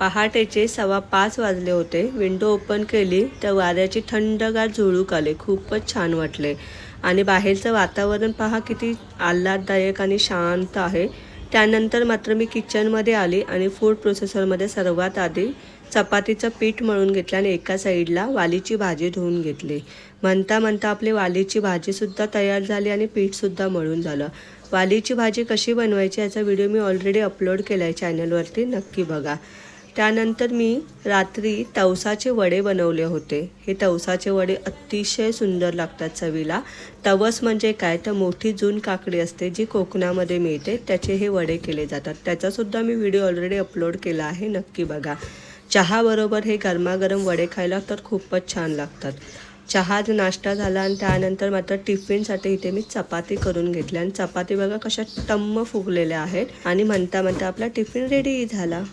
पहाटेचे 5:15 वाजले होते. विंडो ओपन केली तर वाऱ्याची थंडगार झुळूक आले. खूपच छान वाटले आणि बाहेरचं वातावरण पहा किती आल्हाददायक आणि शांत आहे. त्यानंतर मात्र मी किचनमध्ये आली आणि फूड प्रोसेसरमध्ये सर्वात आधी चपातीचं पीठ मळून घेतलं आणि एका साईडला वालीची भाजी धुवून घेतली. म्हणता म्हणता आपली वालीची भाजीसुद्धा तयार झाली आणि पीठसुद्धा मळून झालं. वालीची भाजी कशी बनवायची याचा व्हिडिओ मी ऑलरेडी अपलोड केला आहे चॅनलवरती, नक्की बघा. त्यानंतर मी रात्री तवसाचे वडे बनवले होते. हे तवसाचे वडे अतिशय सुंदर लागतात चवीला. तवस म्हणजे काय तर मोठी जून काकडी असते जी कोकणामध्ये मिळते, त्याचे हे वडे केले जातात. त्याचासुद्धा मी व्हिडिओ ऑलरेडी अपलोड केला आहे, नक्की बघा. चहाबरोबर हे गरमागरम वडे खायला तर खूपच छान लागतात. चहाच नाश्ता झाला आणि त्यानंतर मात्र टिफिनसाठी इथे मी चपाती करून घेतल्या आणि चपाती बघा कशा टम्म फुगलेल्या आहेत आणि म्हणता म्हणता आपला टिफिन रेडी झाला.